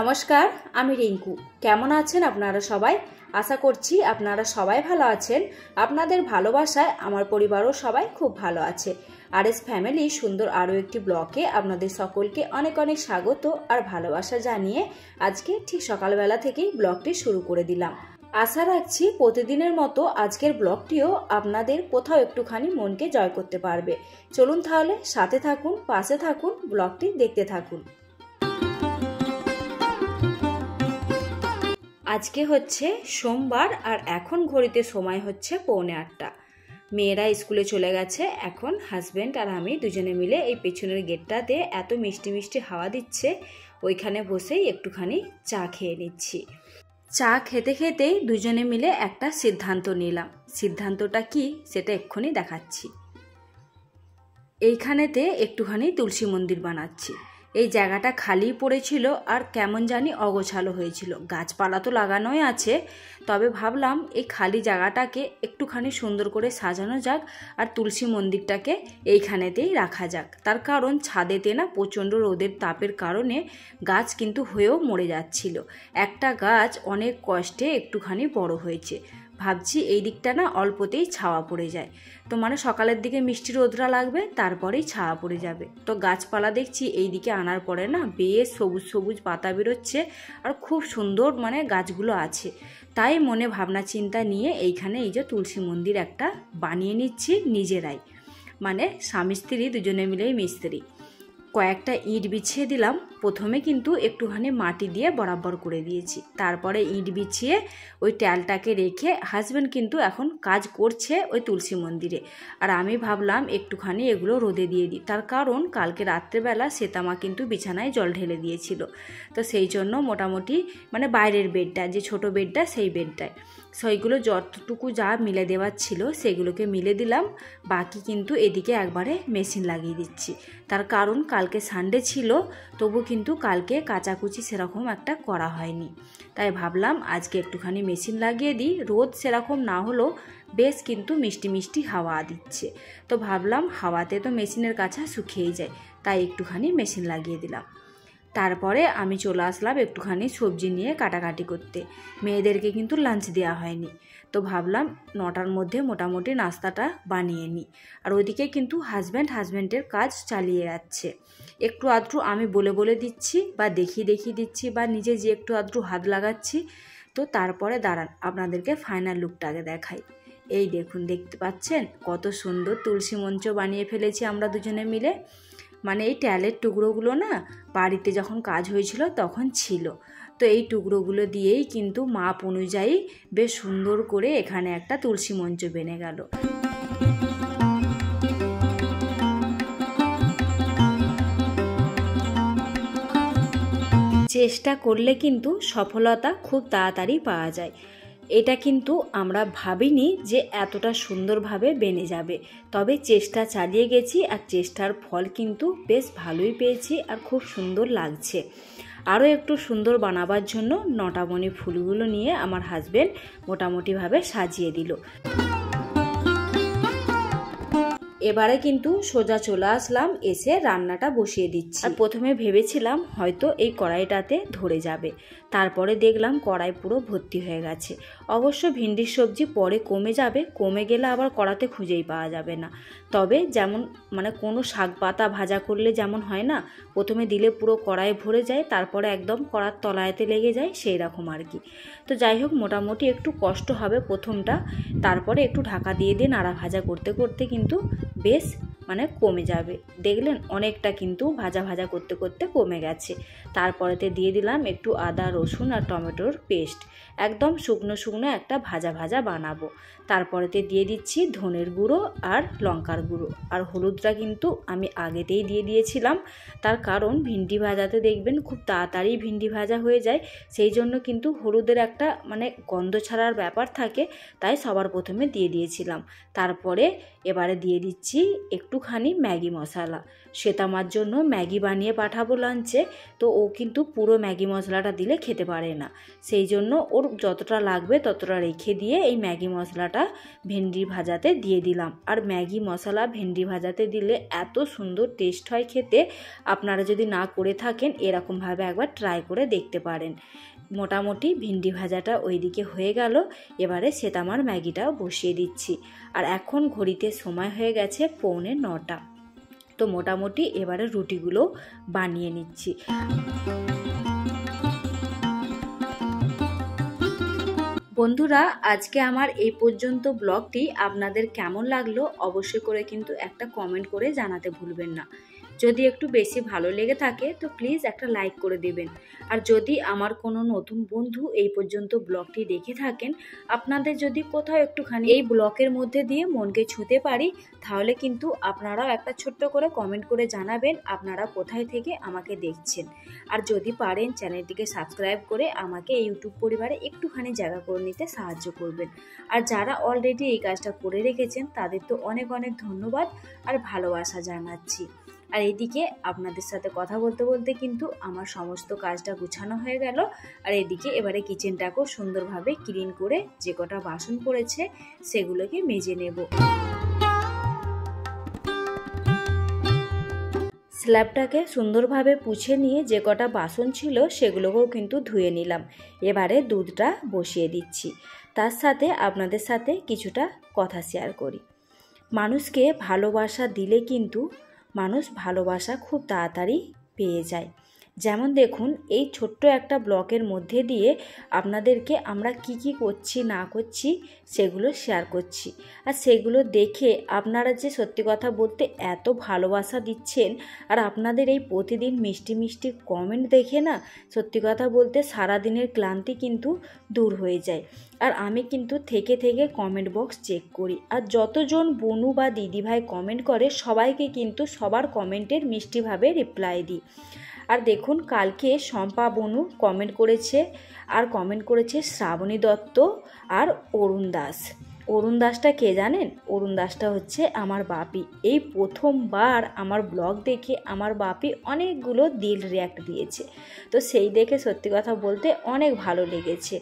নমস্কার, আমি রিঙ্কু। কেমন আছেন আপনারা সবাই? আশা করছি আপনারা সবাই ভালো আছেন। আপনাদের ভালোবাসায় আমার পরিবারও সবাই খুব ভালো আছে। আরএস ফ্যামিলি সুন্দর আরও একটি ব্লগে আপনাদের সকলকে অনেক অনেক স্বাগত আর ভালোবাসা জানিয়ে আজকে ঠিক সকালবেলা থেকেই ব্লগটি শুরু করে দিলাম। আশা রাখছি প্রতিদিনের মতো আজকের ব্লগটিও আপনাদের কোথাও একটুখানি মনকে জয় করতে পারবে। চলুন তাহলে সাথে থাকুন, পাশে থাকুন, ব্লগটি দেখতে থাকুন। আজকে হচ্ছে সোমবার আর এখন ঘড়িতে সময় হচ্ছে 7:45। মেয়েরা স্কুলে চলে গেছে। এখন হাজব্যান্ড আর আমি দুজনে মিলে এই পেছনের গেটটাতে এত মিষ্টি মিষ্টি হাওয়া দিচ্ছে, ওইখানে বসেই একটুখানি চা খেয়ে নিচ্ছি। চা খেতে খেতেই দুজনে মিলে একটা সিদ্ধান্ত নিলাম। সিদ্ধান্তটা কি সেটা এক্ষুনি দেখাচ্ছি। এইখানেতে একটুখানি তুলসী মন্দির বানাচ্ছি। এই জায়গাটা খালি পড়েছিল আর কেমন জানি অগোছালো হয়েছিল। গাছপালা তো লাগানোই আছে, তবে ভাবলাম এই খালি জায়গাটাকে একটুখানি সুন্দর করে সাজানো যাক আর তুলসী মন্দিরটাকে এইখানেতেই রাখা যাক। তার কারণ ছাদেতে না প্রচণ্ড রোদের তাপের কারণে গাছ কিন্তু হয়েও মরে যাচ্ছিল। একটা গাছ অনেক কষ্টে একটুখানি বড় হয়েছে। ভাবছি এই দিকটা না অল্পতেই ছাওয়া পড়ে যায়, তো মানে সকালের দিকে মিষ্টি রোদরা লাগবে, তারপরেই ছাওয়া পড়ে যাবে। তো গাছপালা দেখছি এই দিকে আনার পরে না বেশ সবুজ সবুজ পাতা বেরোচ্ছে আর খুব সুন্দর মানে গাছগুলো আছে। তাই মনে ভাবনা চিন্তা নিয়ে এইখানে এই যে তুলসী মন্দির একটা বানিয়ে নিচ্ছি নিজেরাই, মানে স্বামী স্ত্রী দুজনে মিলেই মিস্ত্রি। কয়েকটা ইট বিছিয়ে দিলাম। প্রথমে কিন্তু একটুখানি মাটি দিয়ে বরাবর করে দিয়েছি, তারপরে ইট বিছিয়ে ওই ট্যালটাকে রেখে হাজব্যান্ড কিন্তু এখন কাজ করছে ওই তুলসী মন্দিরে। আর আমি ভাবলাম একটুখানি এগুলো রোদে দিয়ে দিই, তার কারণ কালকে রাত্রেবেলা শ্বেতামা কিন্তু বিছানায় জল ঢেলে দিয়েছিল। তো সেই জন্য মোটামুটি মানে বাইরের বেডটা, যে ছোট বেডটা, সেই বেডটায় সেইগুলো যতটুকু যা মিলে দেওয়ার ছিল সেগুলোকে মিলে দিলাম। বাকি কিন্তু এদিকে একবারে মেশিন লাগিয়ে দিচ্ছি। তার কারণ কালকে সানডে ছিল, তবু কিন্তু কালকে কাচাকুচি সেরকম একটা করা হয়নি। তাই ভাবলাম আজকে একটুখানি মেশিন লাগিয়ে দিই। রোদ সেরকম না হলেও বেশ কিন্তু মিষ্টি মিষ্টি হাওয়া দিচ্ছে, তো ভাবলাম হাওয়াতে তো মেশিনের কাছা শুকিয়েই যায়, তাই একটুখানি মেশিন লাগিয়ে দিলাম। তারপরে আমি চলে আসলাম একটুখানি সবজি নিয়ে কাটাকাটি করতে। মেয়েদেরকে কিন্তু লাঞ্চ দেওয়া হয়নি, তো ভাবলাম 9টার মধ্যে মোটামুটি নাস্তাটা বানিয়ে নিই। আর ওইদিকে কিন্তু হাজব্যান্ডের কাজ চালিয়ে যাচ্ছে। একটু আধটু আমি বলে বলে দিচ্ছি বা দেখিয়ে দিচ্ছি বা নিজে যে একটু আধটু হাত লাগাচ্ছি। তো তারপরে দাঁড়ান আপনাদেরকে ফাইনাল লুকটাকে দেখাই। এই দেখুন, দেখতে পাচ্ছেন কত সুন্দর তুলসী মঞ্চ বানিয়ে ফেলেছি আমরা দুজনে মিলে। মানে এই ট্যালের টুকরোগুলো না বাড়িতে যখন কাজ হয়েছিল তখন ছিল, তো এই টুকরোগুলো দিয়েই কিন্তু মাপ অনুযায়ী বেশ সুন্দর করে এখানে একটা তুলসী মঞ্চ বেনে গেল। চেষ্টা করলে কিন্তু সফলতা খুব তাড়াতাড়ি পাওয়া যায়। এটা কিন্তু আমরা ভাবিনি যে এতটা সুন্দরভাবে বেনে যাবে, তবে চেষ্টা চালিয়ে গেছি আর চেষ্টার ফল কিন্তু বেশ ভালোই পেয়েছি আর খুব সুন্দর লাগছে। আরও একটু সুন্দর বানাবার জন্য নটামণি ফুলগুলো নিয়ে আমার হাজব্যান্ড মোটামুটিভাবে সাজিয়ে দিল। এবারে কিন্তু সোজা চলে আসলাম, এসে রান্নাটা বসিয়ে দিচ্ছি। আর প্রথমে ভেবেছিলাম হয়তো এই কড়াইটাতে ধরে যাবে, তারপরে দেখলাম কড়াই পুরো ভর্তি হয়ে গেছে। অবশ্য ভিন্ডির সবজি পরে কমে যাবে, কমে গেলে আবার কড়াতে খুঁজেই পাওয়া যাবে না। তবে যেমন মানে কোনো শাক পাতা ভাজা করলে যেমন হয় না, প্রথমে দিলে পুরো কড়াই ভরে যায়, তারপরে একদম কড়ার তলায়তে লেগে যায়, সেই রকম আর কি। তো যাই হোক, মোটামুটি একটু কষ্ট হবে প্রথমটা, তারপরে একটু ঢাকা দিয়ে নাড়া ভাজা করতে করতে কিন্তু বেশ মানে কমে যাবে। দেখলেন অনেকটা কিন্তু ভাজা করতে করতে কমে গেছে। তারপরেতে দিয়ে দিলাম একটু আদা রসুন আর টমেটোর পেস্ট, একদম শুকনো শুকনো একটা ভাজা বানাবো। তারপরেতে দিয়ে দিচ্ছি ধনের গুঁড়ো আর লঙ্কার গুঁড়ো, আর হলুদটা কিন্তু আমি আগেতেই দিয়ে দিয়েছিলাম। তার কারণ ভিন্ডি ভাজাতে দেখবেন খুব তাড়াতাড়ি ভিন্ডি ভাজা হয়ে যায়, সেই জন্য কিন্তু হলুদের একটা মানে গন্ধ ছাড়ার ব্যাপার থাকে, তাই সবার প্রথমে দিয়ে দিয়েছিলাম। তারপরে এবারে দিয়ে দিচ্ছি একটু একটুখানি ম্যাগি মশলা। শ্বেতামার জন্য ম্যাগি বানিয়ে পাঠাবো লাঞ্চে, তো ও কিন্তু পুরো ম্যাগি মশলাটা দিলে খেতে পারে না, সেই জন্য ওর যতটা লাগবে ততটা রেখে দিয়ে এই ম্যাগি মশলাটা ভেন্ডি ভাজাতে দিয়ে দিলাম। আর ম্যাগি মশলা ভেন্ডি ভাজাতে দিলে এত সুন্দর টেস্ট হয় খেতে, আপনারা যদি না করে থাকেন এরকমভাবে একবার ট্রাই করে দেখতে পারেন। মোটামুটি ভিন্ডি ভাজাটা ওইদিকে হয়ে গেল, এবারে শ্বেতামার ম্যাগিটাও বসিয়ে দিচ্ছি। আর এখন ঘড়িতে সময় হয়ে গেছে 8:45। তো মোটামুটি এবারে রুটিগুলো বানিয়ে নিচ্ছি। বন্ধুরা, আজকে আমার এই পর্যন্ত ব্লগটি আপনাদের কেমন লাগলো অবশ্যই করে কিন্তু একটা কমেন্ট করে জানাতে ভুলবেন না। যদি একটু বেশি ভালো লেগে থাকে তো প্লিজ একটা লাইক করে দেবেন। আর যদি আমার কোনো নতুন বন্ধু এই পর্যন্ত ব্লগটি দেখে থাকেন, আপনাদের যদি কোথাও একটুখানি এই ব্লগের মধ্যে দিয়ে মনকে ছুঁতে পারি, তাহলে কিন্তু আপনারাও একটা ছোট্ট করে কমেন্ট করে জানাবেন আপনারা কোথায় থেকে আমাকে দেখছেন। আর যদি পারেন চ্যানেলটিকে সাবস্ক্রাইব করে আমাকে ইউটিউব পরিবারে একটুখানি জায়গা করে নিতে সাহায্য করবেন। আর যারা অলরেডি এই কাজটা করে রেখেছেন তাদের তো অনেক অনেক ধন্যবাদ আর ভালোবাসা জানাচ্ছি। আর এইদিকে আপনাদের সাথে কথা বলতে বলতে কিন্তু আমার সমস্ত কাজটা গুছানো হয়ে গেল। আর এদিকে এবারে কিচেনটাকেও সুন্দরভাবে ক্লিন করে যে কটা বাসন পড়েছে সেগুলোকে মেজে নেব। স্ল্যাবটাকে সুন্দরভাবে পুছে নিয়ে যে কটা বাসন ছিল সেগুলোকেও কিন্তু ধুয়ে নিলাম। এবারে দুধটা বসিয়ে দিচ্ছি। তার সাথে আপনাদের সাথে কিছুটা কথা শেয়ার করি। মানুষকে ভালোবাসা দিলে কিন্তু মানুষ ভালোবাসা খুব তাড়াতাড়ি পেয়ে যায়। যেমন দেখুন, এই ছোট্ট একটা ব্লগের মধ্যে দিয়ে আপনাদেরকে আমরা কি করছি না করছি সেগুলো শেয়ার করছি। আর সেগুলো দেখে আপনারা যে সত্যি কথা বলতে এত ভালোবাসা দিচ্ছেন, আর আপনাদের এই প্রতিদিন মিষ্টি মিষ্টি কমেন্ট দেখে না সত্যি কথা বলতে সারাদিনের ক্লান্তি কিন্তু দূর হয়ে যায়। আর আমি কিন্তু থেকে কমেন্ট বক্স চেক করি, আর যতজন বোনু বা দিদিভাই কমেন্ট করে সবাইকে কিন্তু সবার কমেন্টের মিষ্টিভাবে রিপ্লাই দিই। আর দেখুন, কালকে শম্পা বনু কমেন্ট করেছে, আর কমেন্ট করেছে শ্রাবণী দত্ত আর অরুণ দাস। অরুণ দাসটা কে জানেন? অরুণ দাসটা হচ্ছে আমার বাপি। এই প্রথমবার আমার ব্লগ দেখে আমার বাপি অনেকগুলো দিল রিয়াক্ট দিয়েছে। তো সেই দেখে সত্যি কথা বলতে অনেক ভালো লেগেছে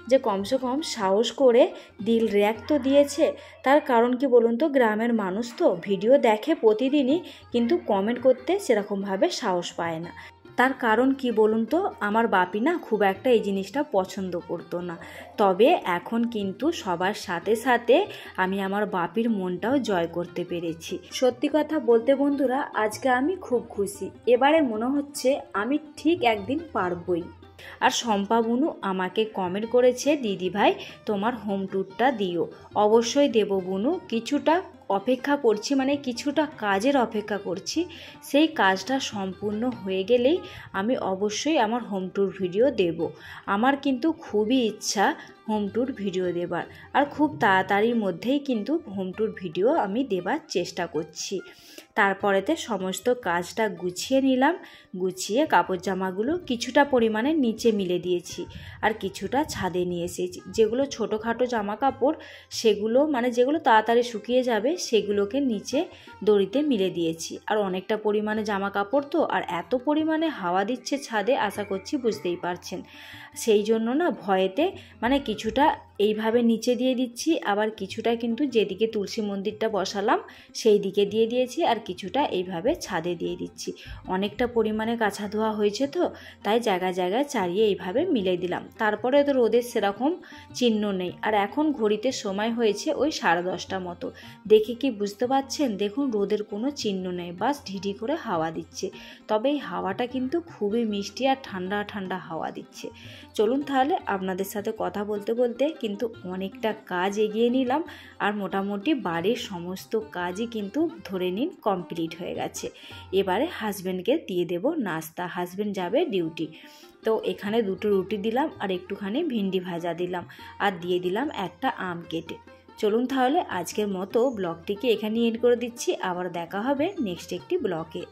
যে কমসে কম সাহস করে দিল রিয়াক্ট তো দিয়েছে। তার কারণ কি বলুন তো, গ্রামের মানুষ তো ভিডিও দেখে প্রতিদিনই, কিন্তু কমেন্ট করতে সেরকমভাবে সাহস পায় না। তার কারণ কি বলুন তো, আমার বাপি না খুব একটা এই জিনিসটা পছন্দ করতো না। তবে এখন কিন্তু সবার সাথে সাথে আমি আমার বাপির মনটাও জয় করতে পেরেছি। সত্যি কথা বলতে বন্ধুরা, আজকে আমি খুব খুশি। এবারে মনে হচ্ছে আমি ঠিক একদিন পারবই। আর শম্পা বুনু আমাকে কমেন্ট করেছে, দিদি ভাই তোমার হোম ট্যুরটা দিও। অবশ্যই দেব বুনু, কিছুটা অপেক্ষা করছি, মানে কিছুটা কাজের অপেক্ষা করছি। সেই কাজটা সম্পূর্ণ হয়ে গেলেই আমি অবশ্যই আমার হোম ট্যুর ভিডিও দেব। আমার কিন্তু খুবই ইচ্ছা হোম ট্যুর ভিডিও দেবার, আর খুব তাড়াতাড়ির মধ্যেই কিন্তু হোম ট্যুর ভিডিও আমি দেবার চেষ্টা করছি। তারপরেতে সমস্ত কাজটা গুছিয়ে নিলাম। গুছিয়ে কাপড় জামাগুলো কিছুটা পরিমাণে নিচে মিলে দিয়েছি, আর কিছুটা ছাদে নিয়ে এসেছি। যেগুলো ছোটোখাটো জামা কাপড় সেগুলো, মানে যেগুলো তাড়াতাড়ি শুকিয়ে যাবে, সেগুলোকে নিচে দড়িতে মিলে দিয়েছি। আর অনেকটা পরিমাণে জামা কাপড় তো, আর এত পরিমাণে হাওয়া দিচ্ছে ছাদে, আশা করছি বুঝতেই পারছেন। সেই জন্য না ভয়েতে মানে কিছুটা এইভাবে নিচে দিয়ে দিচ্ছি, আবার কিছুটা কিন্তু যেদিকে তুলসী মন্দিরটা বসালাম সেই দিকে দিয়ে দিয়েছি, আর কিছুটা এইভাবে ছাদে দিয়ে দিচ্ছি। অনেকটা পরিমাণে কাছা ধোয়া হয়েছে তো, তাই জায়গায় জায়গায় চারিয়ে এইভাবে মিলে দিলাম। তারপরে তো রোদের সেরকম চিহ্ন নেই। আর এখন ঘড়িতে সময় হয়েছে ওই 10:30 মতো। দেখে কি বুঝতে পারছেন? দেখুন, রোদের কোনো চিহ্ন নেই, বাস ঢিঢি করে হাওয়া দিচ্ছে। তবে এই হাওয়াটা কিন্তু খুবই মিষ্টি আর ঠান্ডা ঠান্ডা হাওয়া দিচ্ছে। চলুন তাহলে আপনাদের সাথে কথা বলতে বলতে কিন্তু অনেকটা কাজ এগিয়ে নিলাম, আর মোটামুটি বাড়ির সমস্ত কাজই কিন্তু ধরে নিন কমপ্লিট হয়ে গেছে। এবারে হাজব্যান্ডকে দিয়ে দেব নাস্তা। হাজব্যান্ড যাবে ডিউটি। তো এখানে 2টো রুটি দিলাম, আর একটুখানি ভিন্ডি ভাজা দিলাম, আর দিয়ে দিলাম একটা আম কেটে। চলুন তাহলে আজকের মতো ব্লগটিকে এখানে এন্ড করে দিচ্ছি। আবার দেখা হবে নেক্সট একটি ব্লগে।